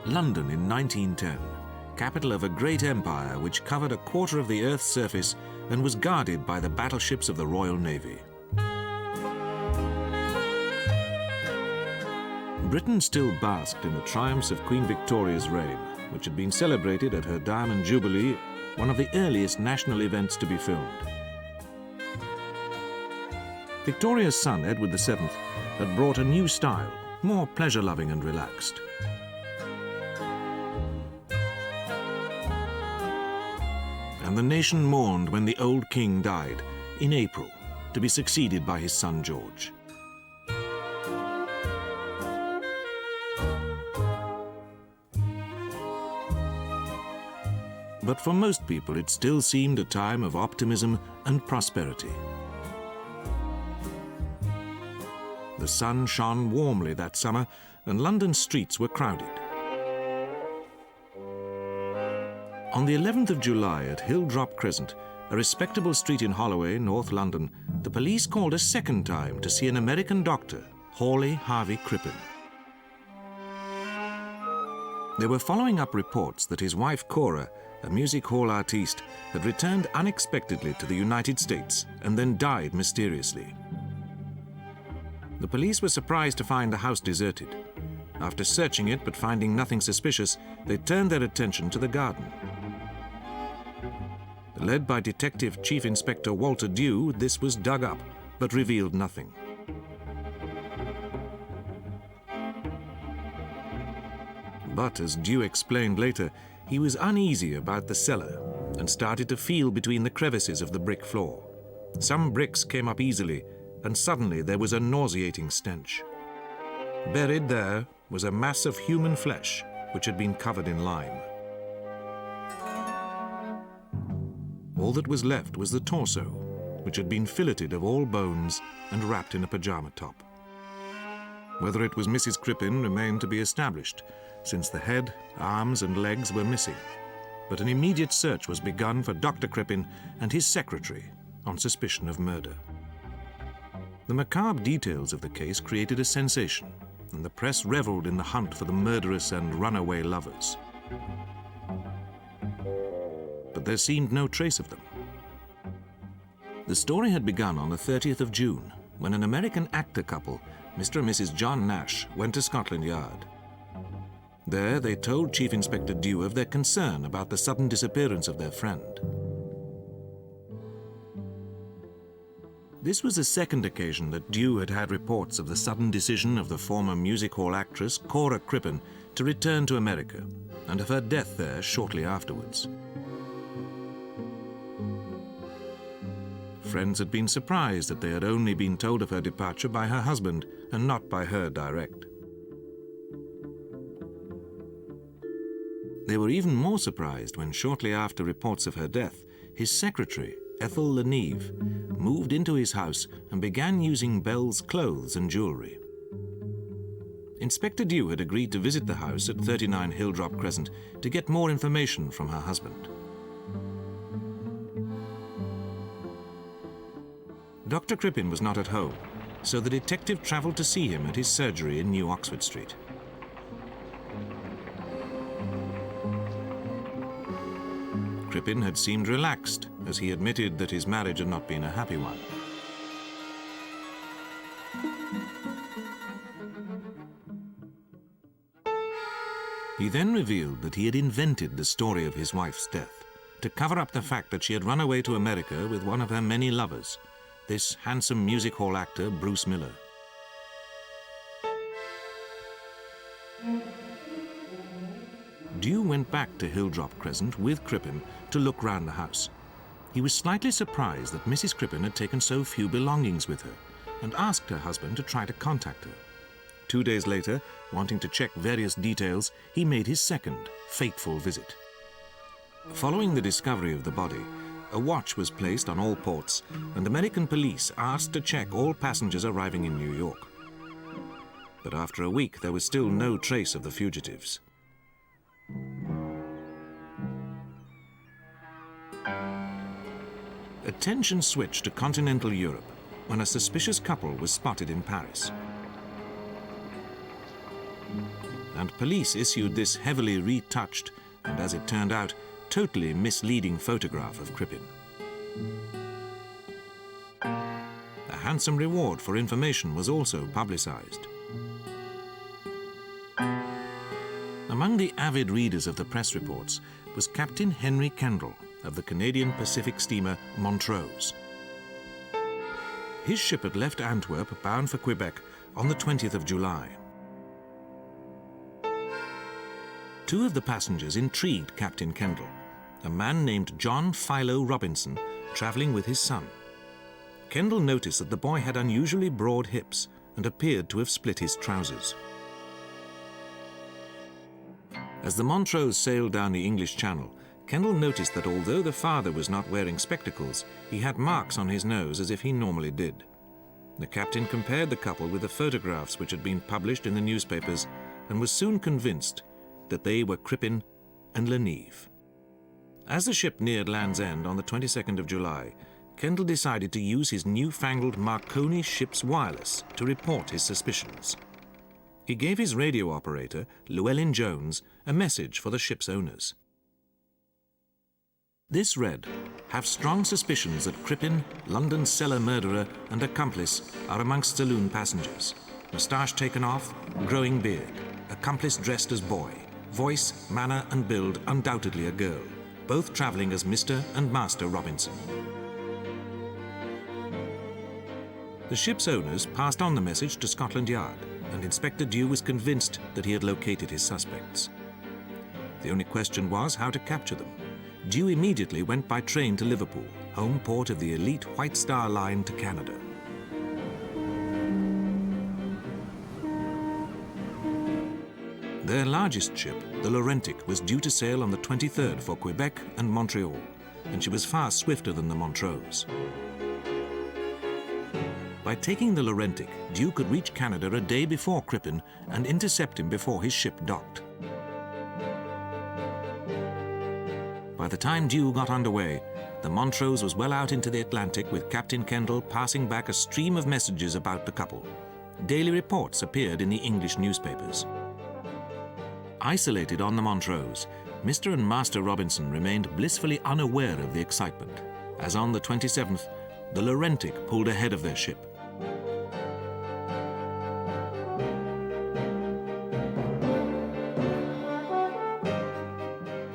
London in 1910, capital of a great empire which covered a quarter of the Earth's surface and was guarded by the battleships of the Royal Navy. Britain still basked in the triumphs of Queen Victoria's reign, which had been celebrated at her Diamond Jubilee, one of the earliest national events to be filmed. Victoria's son, Edward VII, had brought a new style, more pleasure-loving and relaxed. And the nation mourned when the old king died, in April, to be succeeded by his son George. But for most people, it still seemed a time of optimism and prosperity. The sun shone warmly that summer, and London's streets were crowded. On the 11th of July at Hilldrop Crescent, a respectable street in Holloway, North London, the police called a second time to see an American doctor, Hawley Harvey Crippen. They were following up reports that his wife Cora, a music hall artiste, had returned unexpectedly to the United States and then died mysteriously. The police were surprised to find the house deserted. After searching it but finding nothing suspicious, they turned their attention to the garden. Led by Detective Chief Inspector Walter Dew, this was dug up, but revealed nothing. But as Dew explained later, he was uneasy about the cellar and started to feel between the crevices of the brick floor. Some bricks came up easily, and suddenly there was a nauseating stench. Buried there was a mass of human flesh which had been covered in lime. All that was left was the torso, which had been filleted of all bones and wrapped in a pajama top. Whether it was Mrs. Crippen remained to be established, since the head, arms and legs were missing. But an immediate search was begun for Dr. Crippen and his secretary on suspicion of murder. The macabre details of the case created a sensation, and the press revelled in the hunt for the murderous and runaway lovers. But there seemed no trace of them. The story had begun on the 30th of June, when an American actor couple, Mr. and Mrs. John Nash, went to Scotland Yard. There they told Chief Inspector Dew of their concern about the sudden disappearance of their friend. This was the second occasion that Dew had had reports of the sudden decision of the former music hall actress Cora Crippen to return to America, and of her death there shortly afterwards. Friends had been surprised that they had only been told of her departure by her husband and not by her direct. They were even more surprised when, shortly after reports of her death, his secretary, Ethel Le Neve, moved into his house and began using Belle's clothes and jewellery. Inspector Dew had agreed to visit the house at 39 Hilldrop Crescent to get more information from her husband. Dr. Crippen was not at home, so the detective travelled to see him at his surgery in New Oxford Street. Crippen had seemed relaxed, as he admitted that his marriage had not been a happy one. He then revealed that he had invented the story of his wife's death to cover up the fact that she had run away to America with one of her many lovers, this handsome music hall actor, Bruce Miller. Dew went back to Hilldrop Crescent with Crippen to look round the house. He was slightly surprised that Mrs. Crippen had taken so few belongings with her and asked her husband to try to contact her. 2 days later, wanting to check various details, he made his second, fateful visit. Following the discovery of the body, a watch was placed on all ports, and American police asked to check all passengers arriving in New York. But after a week, there was still no trace of the fugitives. Attention switched to continental Europe when a suspicious couple was spotted in Paris. and police issued this heavily retouched and, as it turned out, totally misleading photograph of Crippen. A handsome reward for information was also publicized. Among the avid readers of the press reports was Captain Henry Kendall of the Canadian Pacific steamer Montrose. His ship had left Antwerp bound for Quebec on the 20th of July. Two of the passengers intrigued Captain Kendall, a man named John Philo Robinson, traveling with his son. Kendall noticed that the boy had unusually broad hips and appeared to have split his trousers. As the Montrose sailed down the English Channel, Kendall noticed that although the father was not wearing spectacles, he had marks on his nose as if he normally did. The captain compared the couple with the photographs which had been published in the newspapers and was soon convinced that they were Crippen and Le Neve. As the ship neared Land's End on the 22nd of July, Kendall decided to use his newfangled Marconi ship's wireless to report his suspicions. He gave his radio operator, Llewellyn Jones, a message for the ship's owners. This read, "Have strong suspicions that Crippen, London cellar murderer and accomplice, are amongst saloon passengers. Moustache taken off, growing beard. Accomplice dressed as boy. Voice, manner and build undoubtedly a girl. Both travelling as Mr. and Master Robinson." The ship's owners passed on the message to Scotland Yard, and Inspector Dew was convinced that he had located his suspects. The only question was how to capture them. Dew immediately went by train to Liverpool, home port of the elite White Star Line to Canada. Their largest ship, the Laurentic, was due to sail on the 23rd for Quebec and Montreal, and she was far swifter than the Montrose. By taking the Laurentic, Dew could reach Canada a day before Crippen and intercept him before his ship docked. By the time Dew got underway, the Montrose was well out into the Atlantic with Captain Kendall passing back a stream of messages about the couple. Daily reports appeared in the English newspapers. Isolated on the Montrose, Mr. and Master Robinson remained blissfully unaware of the excitement, as on the 27th, the Laurentic pulled ahead of their ship.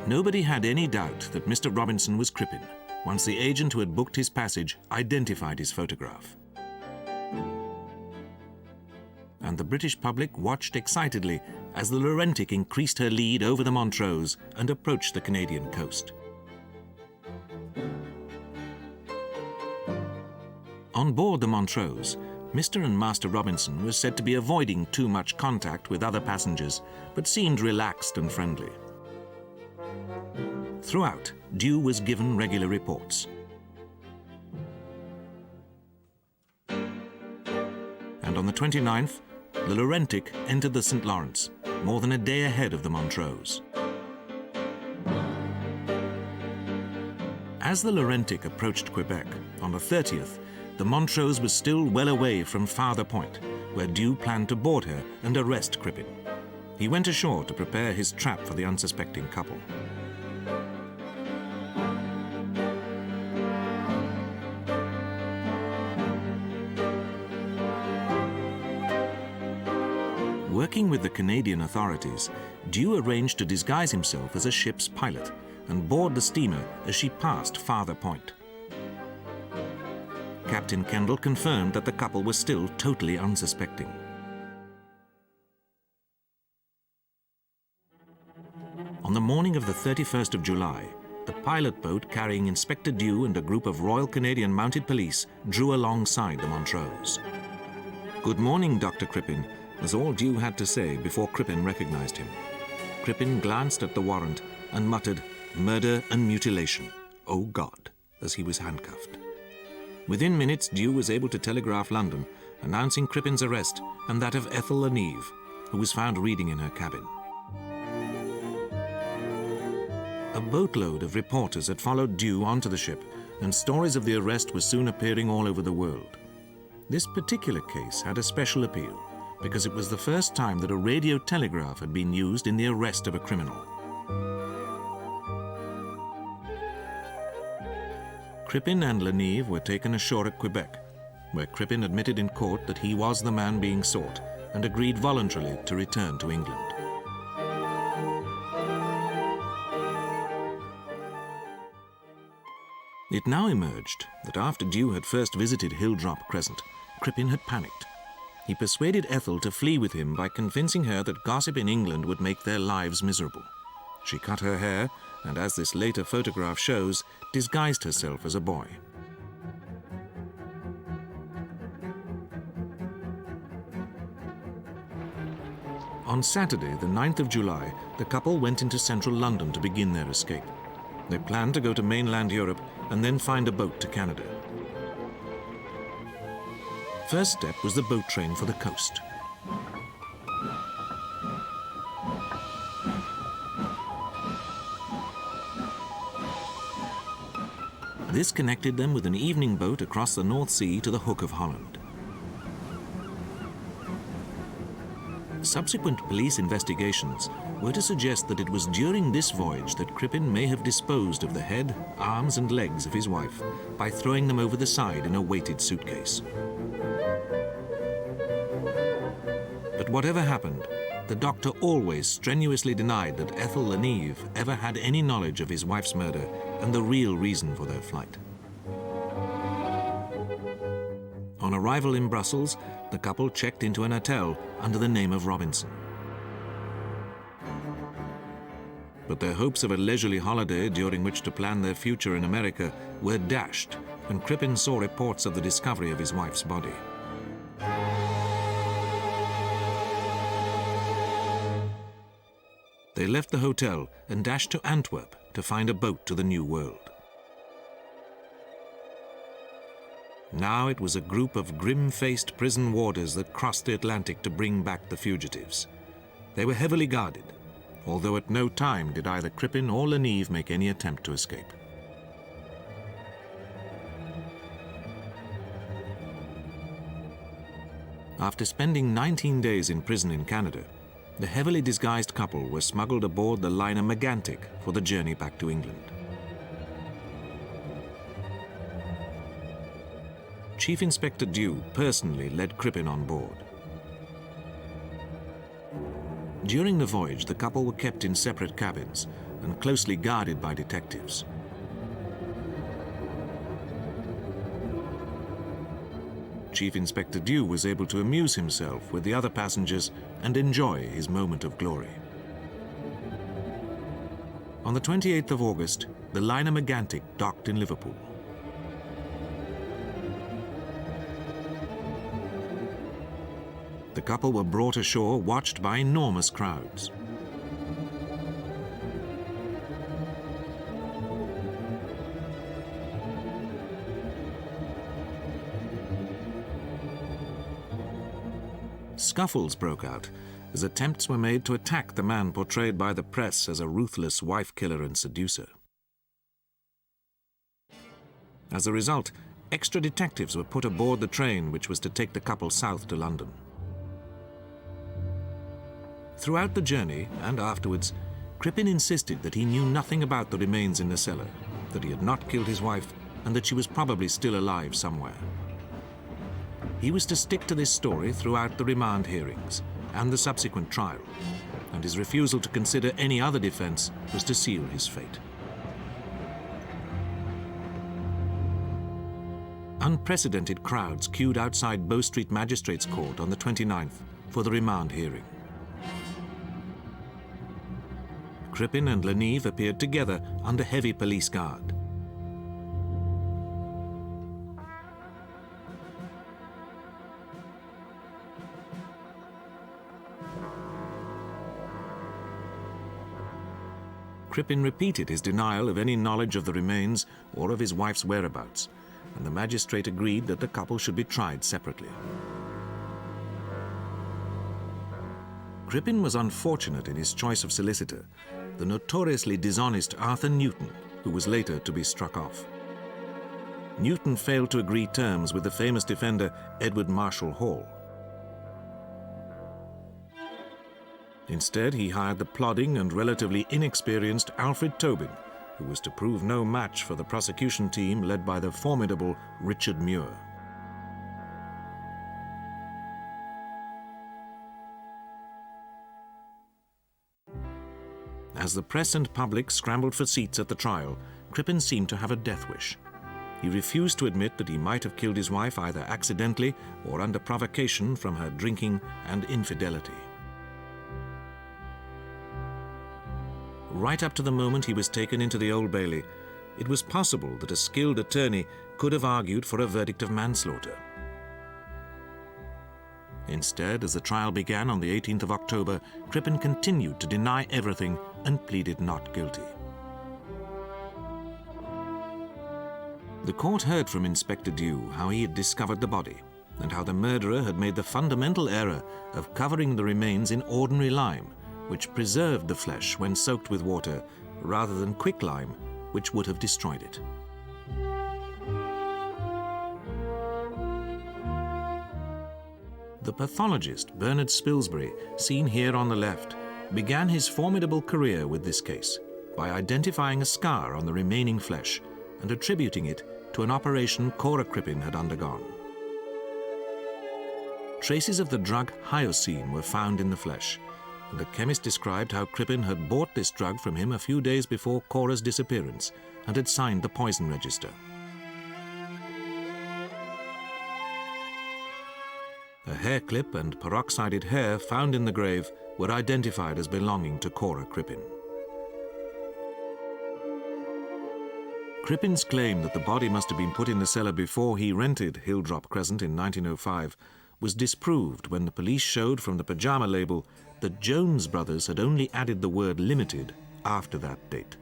Nobody had any doubt that Mr. Robinson was Crippen, once the agent who had booked his passage identified his photograph. And the British public watched excitedly as the Laurentic increased her lead over the Montrose and approached the Canadian coast. On board the Montrose, Mr. and Master Robinson was said to be avoiding too much contact with other passengers, but seemed relaxed and friendly. Throughout, Dew was given regular reports. And on the 29th, the Laurentic entered the St. Lawrence, more than a day ahead of the Montrose. As the Laurentic approached Quebec on the 30th, the Montrose was still well away from Father Point, where Dew planned to board her and arrest Crippen. He went ashore to prepare his trap for the unsuspecting couple. Working with the Canadian authorities, Dew arranged to disguise himself as a ship's pilot and board the steamer as she passed Father Point. Captain Kendall confirmed that the couple was still totally unsuspecting. On the morning of the 31st of July, the pilot boat carrying Inspector Dew and a group of Royal Canadian Mounted Police drew alongside the Montrose. "Good morning, Dr. Crippen," was all Dew had to say before Crippen recognized him. Crippen glanced at the warrant and muttered, "Murder and mutilation. Oh God," as he was handcuffed. Within minutes, Dew was able to telegraph London, announcing Crippen's arrest and that of Ethel Le Neve, who was found reading in her cabin. A boatload of reporters had followed Dew onto the ship, and stories of the arrest were soon appearing all over the world. This particular case had a special appeal, because it was the first time that a radio telegraph had been used in the arrest of a criminal. Crippen and Le Neve were taken ashore at Quebec, where Crippen admitted in court that he was the man being sought and agreed voluntarily to return to England. It now emerged that after Dew had first visited Hilldrop Crescent, Crippen had panicked. He persuaded Ethel to flee with him by convincing her that gossip in England would make their lives miserable. She cut her hair and, as this later photograph shows, disguised herself as a boy. On Saturday, the 9th of July, the couple went into central London to begin their escape. They planned to go to mainland Europe and then find a boat to Canada. First step was the boat train for the coast. This connected them with an evening boat across the North Sea to the Hook of Holland. Subsequent police investigations were to suggest that it was during this voyage that Crippen may have disposed of the head, arms and legs of his wife by throwing them over the side in a weighted suitcase. But whatever happened, the doctor always strenuously denied that Ethel Le Neve ever had any knowledge of his wife's murder and the real reason for their flight. On arrival in Brussels, the couple checked into an hotel under the name of Robinson. But their hopes of a leisurely holiday during which to plan their future in America were dashed when Crippen saw reports of the discovery of his wife's body. They left the hotel and dashed to Antwerp to find a boat to the New World. Now it was a group of grim-faced prison warders that crossed the Atlantic to bring back the fugitives. They were heavily guarded, although at no time did either Crippen or Le Neve make any attempt to escape. After spending 19 days in prison in Canada, the heavily disguised couple were smuggled aboard the liner Megantic for the journey back to England. Chief Inspector Dew personally led Crippen on board. During the voyage, the couple were kept in separate cabins and closely guarded by detectives. Chief Inspector Dew was able to amuse himself with the other passengers and enjoy his moment of glory. On the 28th of August, the liner Megantic docked in Liverpool. The couple were brought ashore, watched by enormous crowds. Scuffles broke out as attempts were made to attack the man portrayed by the press as a ruthless wife-killer and seducer. As a result, extra detectives were put aboard the train which was to take the couple south to London. Throughout the journey and afterwards, Crippen insisted that he knew nothing about the remains in the cellar, that he had not killed his wife, and that she was probably still alive somewhere. He was to stick to this story throughout the remand hearings and the subsequent trial, and his refusal to consider any other defense was to seal his fate. Unprecedented crowds queued outside Bow Street Magistrates' Court on the 29th for the remand hearing. Crippen and Le Neve appeared together under heavy police guard. Crippen repeated his denial of any knowledge of the remains or of his wife's whereabouts, and the magistrate agreed that the couple should be tried separately. Crippen was unfortunate in his choice of solicitor, the notoriously dishonest Arthur Newton, who was later to be struck off. Newton failed to agree terms with the famous defender Edward Marshall Hall. Instead, he hired the plodding and relatively inexperienced Alfred Tobin, who was to prove no match for the prosecution team led by the formidable Richard Muir. As the press and public scrambled for seats at the trial, Crippen seemed to have a death wish. He refused to admit that he might have killed his wife either accidentally or under provocation from her drinking and infidelity. Right up to the moment he was taken into the Old Bailey, it was possible that a skilled attorney could have argued for a verdict of manslaughter. Instead, as the trial began on the 18th of October, Crippen continued to deny everything and pleaded not guilty. The court heard from Inspector Dew how he had discovered the body and how the murderer had made the fundamental error of covering the remains in ordinary lime, which preserved the flesh when soaked with water, rather than quicklime, which would have destroyed it. The pathologist Bernard Spilsbury, seen here on the left, began his formidable career with this case by identifying a scar on the remaining flesh and attributing it to an operation Cora Crippen had undergone. Traces of the drug hyoscine were found in the flesh, and a chemist described how Crippen had bought this drug from him a few days before Cora's disappearance and had signed the poison register. A hair clip and peroxided hair found in the grave were identified as belonging to Cora Crippen. Crippen's claim that the body must have been put in the cellar before he rented Hilldrop Crescent in 1905 was disproved when the police showed from the pajama label that Jones Brothers had only added the word limited after that date.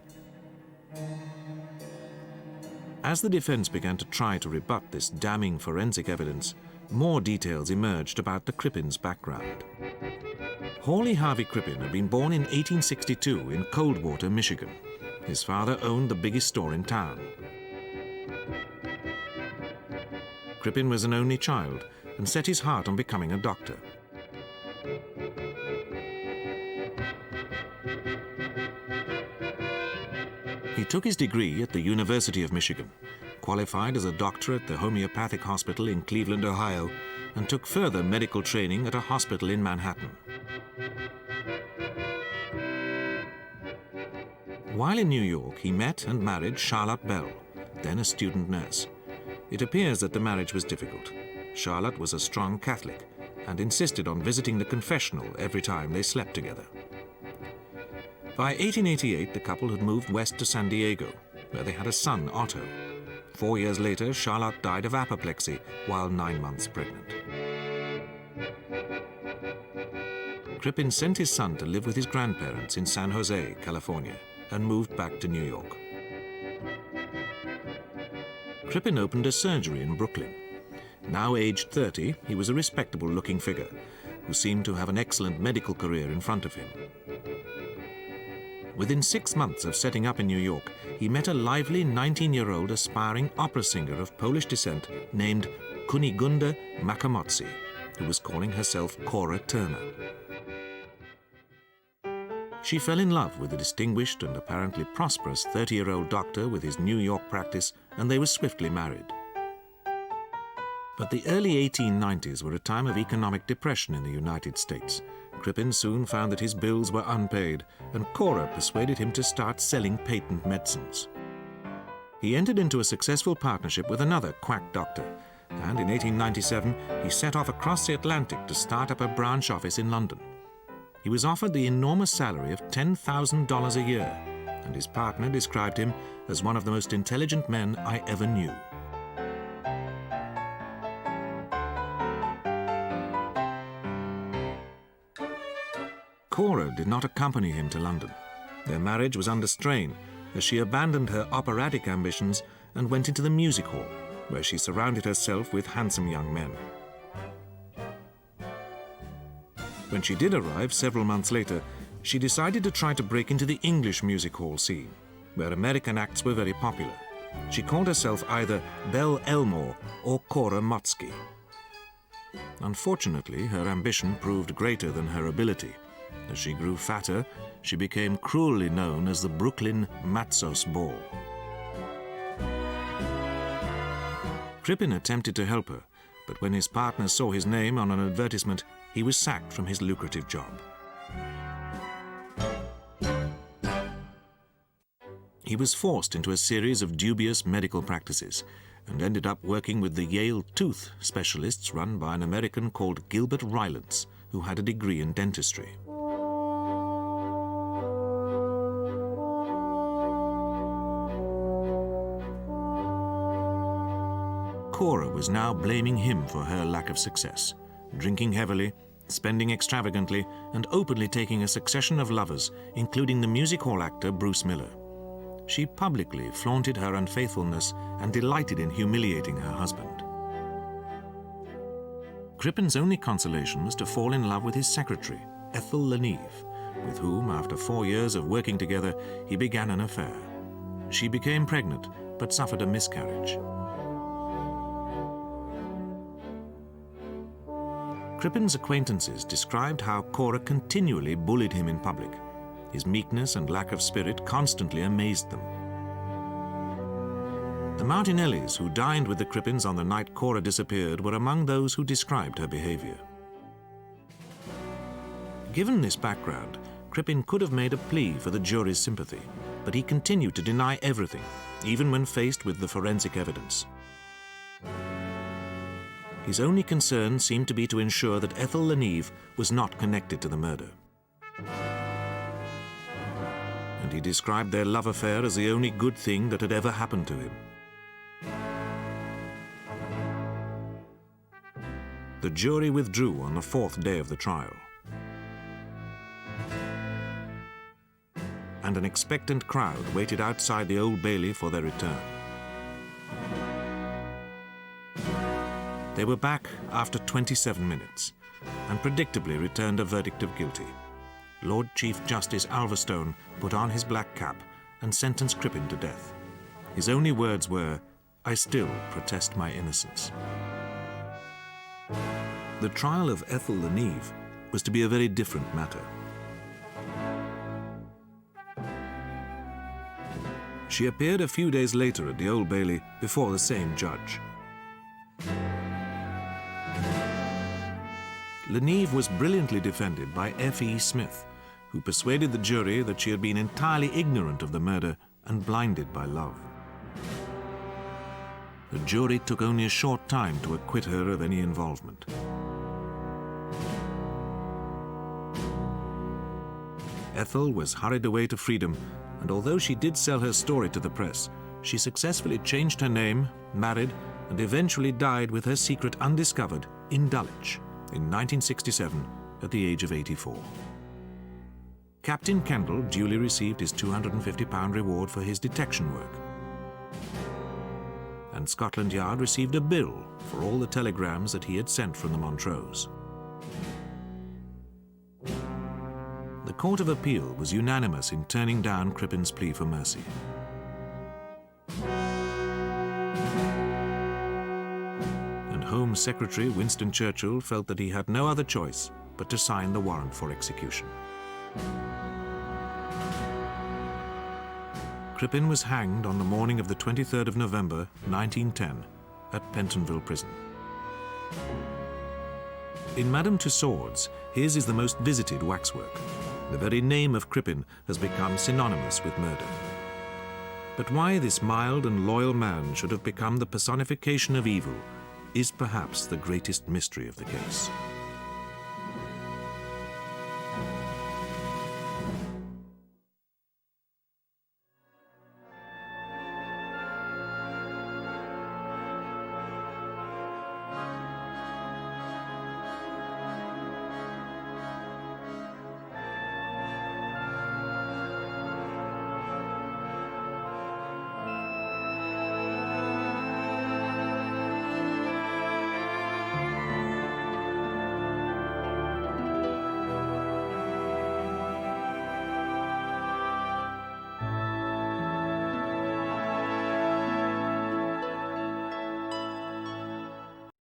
As the defense began to try to rebut this damning forensic evidence, more details emerged about the Crippens' background. Hawley Harvey Crippen had been born in 1862 in Coldwater, Michigan. His father owned the biggest store in town. Crippen was an only child and set his heart on becoming a doctor. He took his degree at the University of Michigan, qualified as a doctor at the homeopathic hospital in Cleveland, Ohio, and took further medical training at a hospital in Manhattan. While in New York, he met and married Charlotte Bell, then a student nurse. It appears that the marriage was difficult. Charlotte was a strong Catholic and insisted on visiting the confessional every time they slept together. By 1888, the couple had moved west to San Diego, where they had a son, Otto. 4 years later, Charlotte died of apoplexy while 9 months pregnant. Crippen sent his son to live with his grandparents in San Jose, California, and moved back to New York. Crippen opened a surgery in Brooklyn. Now aged 30, he was a respectable-looking figure who seemed to have an excellent medical career in front of him. Within 6 months of setting up in New York, he met a lively 19-year-old aspiring opera singer of Polish descent named Kunigunda Makamotzi, who was calling herself Cora Turner. She fell in love with the distinguished and apparently prosperous 30-year-old doctor with his New York practice, and they were swiftly married. But the early 1890s were a time of economic depression in the United States. Crippen soon found that his bills were unpaid, and Cora persuaded him to start selling patent medicines. He entered into a successful partnership with another quack doctor, and in 1897 he set off across the Atlantic to start up a branch office in London. He was offered the enormous salary of $10,000 a year, and his partner described him as one of the most intelligent men I ever knew. Cora did not accompany him to London. Their marriage was under strain as she abandoned her operatic ambitions and went into the music hall, where she surrounded herself with handsome young men. When she did arrive several months later, she decided to try to break into the English music hall scene, where American acts were very popular. She called herself either Belle Elmore or Cora Motzky. Unfortunately, her ambition proved greater than her ability, As she grew fatter, she became cruelly known as the Brooklyn Matsos Ball. Crippen attempted to help her, but when his partner saw his name on an advertisement, he was sacked from his lucrative job. He was forced into a series of dubious medical practices and ended up working with the Yale tooth specialists run by an American called Gilbert Rylance, who had a degree in dentistry. Cora was now blaming him for her lack of success, drinking heavily, spending extravagantly, and openly taking a succession of lovers, including the music hall actor Bruce Miller. She publicly flaunted her unfaithfulness and delighted in humiliating her husband. Crippen's only consolation was to fall in love with his secretary, Ethel Le Neve, with whom, after 4 years of working together, he began an affair. She became pregnant, but suffered a miscarriage. Crippen's acquaintances described how Cora continually bullied him in public. His meekness and lack of spirit constantly amazed them. The Martinellis, who dined with the Crippens on the night Cora disappeared, were among those who described her behavior. Given this background, Crippen could have made a plea for the jury's sympathy, but he continued to deny everything, even when faced with the forensic evidence. His only concern seemed to be to ensure that Ethel Le Neve was not connected to the murder. And he described their love affair as the only good thing that had ever happened to him. The jury withdrew on the 4th day of the trial. And an expectant crowd waited outside the Old Bailey for their return. They were back after 27 minutes and predictably returned a verdict of guilty. Lord Chief Justice Alverstone put on his black cap and sentenced Crippen to death. His only words were, "I still protest my innocence." The trial of Ethel Le Neve was to be a very different matter. She appeared a few days later at the Old Bailey before the same judge. Le Neve was brilliantly defended by F.E. Smith, who persuaded the jury that she had been entirely ignorant of the murder and blinded by love. The jury took only a short time to acquit her of any involvement. Ethel was hurried away to freedom, and although she did sell her story to the press, she successfully changed her name, married, and eventually died with her secret undiscovered in Dulwich in 1967 at the age of 84. Captain Kendall duly received his £250 reward for his detection work. And Scotland Yard received a bill for all the telegrams that he had sent from the Montrose. The Court of Appeal was unanimous in turning down Crippen's plea for mercy. And Home Secretary Winston Churchill felt that he had no other choice but to sign the warrant for execution. Crippen was hanged on the morning of the 23rd of November, 1910, at Pentonville Prison. In Madame Tussauds, his is the most visited waxwork. The very name of Crippen has become synonymous with murder. But why this mild and loyal man should have become the personification of evil is perhaps the greatest mystery of the case.